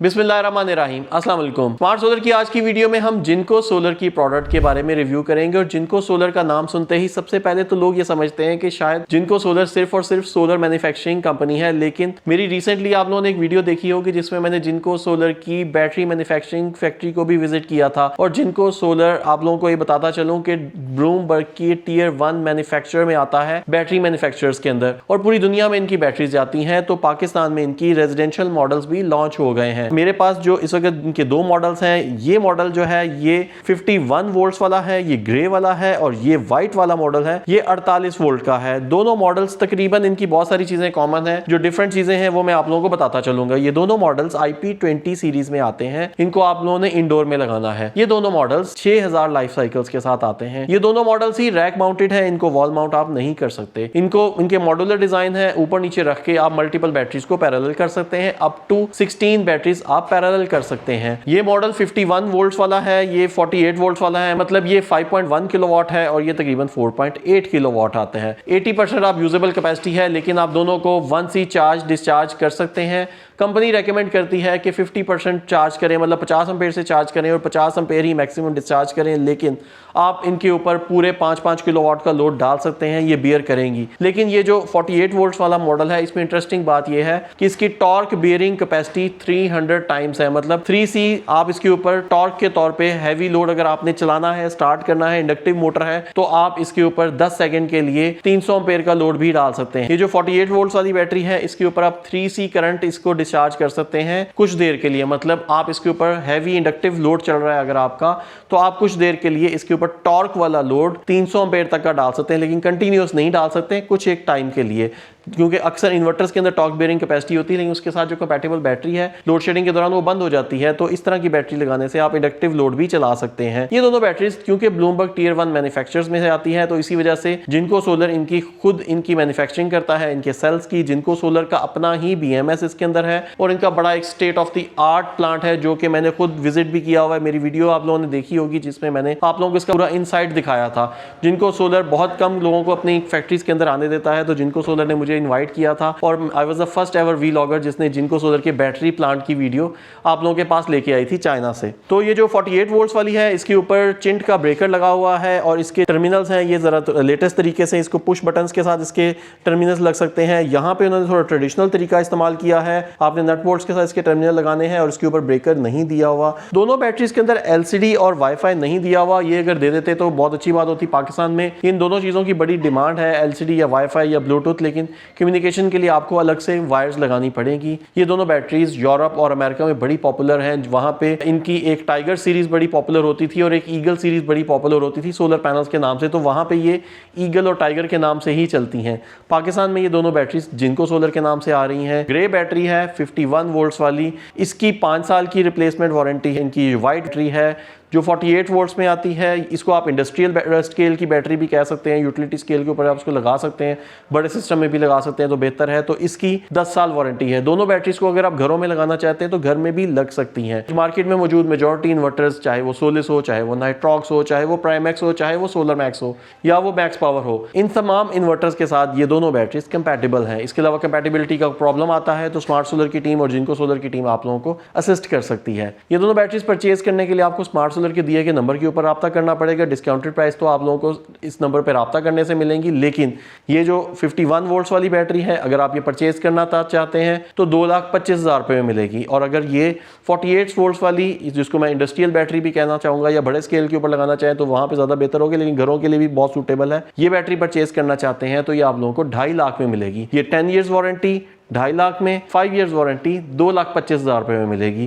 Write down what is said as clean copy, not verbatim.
बिस्मिल्लाहिर्रहमानिर्रहीम अस्सलाम वालेकुम। स्मार्ट सोलर की आज की वीडियो में हम जिनको सोलर की प्रोडक्ट के बारे में रिव्यू करेंगे। और जिनको सोलर का नाम सुनते ही सबसे पहले तो लोग ये समझते हैं कि शायद जिनको सोलर सिर्फ और सिर्फ सोलर मैन्युफैक्चरिंग कंपनी है, लेकिन मेरी रिसेंटली आप लोगों ने एक वीडियो देखी होगी जिसमें मैंने जिनको सोलर की बैटरी मैन्युफैक्चरिंग फैक्ट्री को भी विजिट किया था। और जिनको सोलर आप लोगों को ये बताता चलूँ कि ब्लूमबर्ग की टियर 1 मैन्युफैक्चरर में आता है बैटरी मैन्युफैक्चरर्स के अंदर, और पूरी दुनिया में इनकी बैटरीज जाती हैं। तो पाकिस्तान में इनकी रेजिडेंशियल मॉडल्स भी लॉन्च हो गए हैं। मेरे पास जो इस वक्त इनके दो मॉडल्स हैं, ये मॉडल जो है ये 51 वोल्ट्स वाला है, ये ग्रे वाला है, और ये व्हाइट वाला मॉडल है ये 48 वोल्ट का है। दोनों मॉडल्स तकरीबन इनकी बहुत सारी चीजें कॉमन है, जो डिफरेंट चीजें हैं वो मैं आप लोगों को बताता चलूंगा। ये दोनों मॉडल्स IP20 सीरीज में आते हैं, इनको आप लोगों ने इंडोर में लगाना है। ये दोनों मॉडल्स 6000 लाइफ साइकिल्स के साथ आते हैं। ये दोनों मॉडल्स ही रैक माउंटेड है, इनको वॉल माउंट आप नहीं कर सकते। इनको इनके मॉड्यूलर डिजाइन है, ऊपर नीचे रख के आप मल्टीपल बैटरीज को पैरेलल कर सकते हैं। अप टू 16 बैटरीज आप पैरेलल कर सकते हैं। ये मॉडल 51 वोल्ट्स वाला है, ये 48 वोल्ट्स वाला है, मतलब ये 5.1 किलोवाट है और ये तकरीबन 4.8 किलोवाट आते हैं। 80% आप यूजेबल कैपेसिटी है, लेकिन आप दोनों को 1C चार्ज डिस्चार्ज कर सकते हैं। कंपनी रेकमेंड करती है कि 50% चार्ज करें, मतलब 50 एम्पेयर से चार्ज करें और 50 एम्पेयर ही मैक्सिमम डिस्चार्ज करें, लेकिन आप इनके ऊपर पूरे 5-5 किलोवाट का लोड डाल सकते हैं, ये बियर करेंगी। लेकिन ये जो 48 वोल्ट्स वाला मॉडल है, इसमें इंटरेस्टिंग बात यह है कि इसकी टॉर्क बियरिंग कैपेसिटी 300 टाइम्स है, मतलब 3C आप इसके ऊपर टॉर्क के तौर पे हैवी लोड अगर आपने चलाना है, स्टार्ट करना है, इंडक्टिव मोटर है, तो आप इसके ऊपर 10 सेकंड के लिए 300 एम्पेयर का लोड भी डाल सकते हैं। ये जो 48 वोल्ट्स वाली बैटरी है, इसके ऊपर आप 3C करंट इसको डिस्चार्ज कर सकते हैं कुछ देर के लिए, मतलब आप इसके ऊपर हैवी इंडक्टिव लोड चल रहा है अगर आपका, तो आप कुछ देर के लिए इसके ऊपर टॉर्क वाला लोड 300 एम्पेयर तक का डाल सकते हैं, लेकिन कंटिन्यूअस नहीं डाल सकते, कुछ एक टाइम के लिए, क्योंकि अक्सर इन्वर्टर्स के अंदर टॉर्क बेयरिंग कैपेसिटी होती है, लेकिन उसके साथ जो कंपैटिबल बैटरी है लोड शेडिंग के दौरान वो बंद हो जाती है। तो इस तरह की बैटरी लगाने से आप इंडक्टिव लोड भी चला सकते हैं। ये दोनों बैटरीज क्योंकि ब्लूमबर्ग टियर 1 मैन्युफैक्चरर्स में से आती है, तो इसी वजह से जिनको सोलर इनकी खुद इनकी मैन्युफैक्चरिंग करता है, इनके सेल्स की। जिनको सोलर का अपना ही BMS इसके अंदर है, और इनका बड़ा एक state of the art plant है, जो कि मैंने खुद विजिट भी किया हुआ है। मेरी वीडियो आप लोगों ने देखी होगी जिसमें मैंने आप लोगों को इसका पूरा इनसाइड दिखाया था। जिनको सोलर बहुत कम लोगों को अपनी फैक्ट्रीज के अंदर आने देता है, तो जिनको सोलर ने मुझे इन्वाइट किया था, और I was the first ever vlogger जिसने जिनको सोलर के बैटरी प्लांट की वीडियो आप लोगों के पास लेके आई थी चाइना से। तो ये जो 48 वोल्ट्स वाली है, इसके ऊपर चिंट का ब्रेकर लगा हुआ है, और इसके टर्मिनल्स हैं ये जरा लेटेस्ट तरीके से, इसको पुश बटन्स के साथ इसके टर्मिनल्स लग सकते हैं। यहाँ पे उन्होंने थोड़ा ट्रेडिशनल तरीका इस्तेमाल किया है, आपने नट बोल्ट्स के साथ इसके टर्मिनल लगाने हैं, और इसके ऊपर ब्रेकर नहीं दिया हुआ। दोनों बैटरीज के अंदर LCD और वाईफाई नहीं दिया हुआ, ये अगर दे देते तो बहुत अच्छी बात होती। पाकिस्तान में इन दोनों चीज़ों की बड़ी डिमांड है, LCD या वाईफाई या ब्लूटूथ, लेकिन कम्युनिकेशन के लिए आपको अलग से वायर्स लगानी पड़ेगी। ये दोनों बैटरीज यूरोप और अमेरिका में बड़ी पॉपुलर हैं। वहाँ पे इनकी एक टाइगर सीरीज बड़ी पॉपुलर होती थी और एक ईगल सीरीज बड़ी पॉपुलर होती थी सोलर पैनल्स के नाम से, तो वहाँ पे ये ईगल और टाइगर के नाम से ही चलती हैं। पाकिस्तान में ये दोनों बैटरीज जिनको सोलर के नाम से आ रही हैं। ग्रे बैटरी है 51 वोल्ट्स वाली, इसकी 5 साल की रिप्लेसमेंट वारंटी है। इनकी व्हाइट बैटरी है जो 48 वोल्ट्स में आती है, इसको आप इंडस्ट्रियल स्केल की बैटरी भी कह सकते हैं, यूटिलिटी स्केल के ऊपर आप इसको लगा सकते हैं, बड़े सिस्टम में भी लगा सकते हैं तो बेहतर है। तो इसकी 10 साल वारंटी है। दोनों बैटरीज को अगर आप घरों में लगाना चाहते हैं तो घर में भी लग सकती हैं। मार्केट में मौजूद मेजॉरिटी इन्वर्टर्स, चाहे वो सोलिस हो, चाहे वो नाइट्रॉक्स हो, चाहे वो प्राइमैक्स हो, चाहे वो सोलर मैक्स हो, या वो मैक्स पावर हो, इन तमाम इन्वर्टर्स के साथ ये दोनों बैटरीज कंपैटिबल हैं। इसके अलावा कंपैटिबिलिटी का प्रॉब्लम आता है तो स्मार्ट सोलर की टीम और जिनको सोलर की टीम आप लोगों को असिस्ट कर सकती है। ये दोनों बैटरीज परचेज करने के लिए आपको स्मार्ट सोलर के दिए गए नंबर के ऊपर राब्ता करना पड़ेगा। डिस्काउंटेड प्राइस तो आप लोगों को इस नंबर पर राब्ता करने से मिलेंगी, लेकिन ये जो 51 वोल्ट्स वाली बैटरी है, अगर आप ये परचेज करना चाहते हैं तो 2,25,000 रुपए में मिलेगी। और अगर ये 48 वोल्ट्स वाली, जिसको मैं इंडस्ट्रियल बैटरी भी कहना चाहूंगा, या बड़े स्केल के ऊपर लगाना चाहें तो वहां पे ज्यादा बेहतर होगी, लेकिन घरों के लिए भी बहुत सूटेबल है। ये बैटरी परचेज करना चाहते हैं तो ये आप लोगों को 2.5 लाख में मिलेगी। ये 10 ईयर्स वारंटी 2.5 लाख में, 5 ईयर्स वारंटी 2,25,000 रुपए में मिलेगी।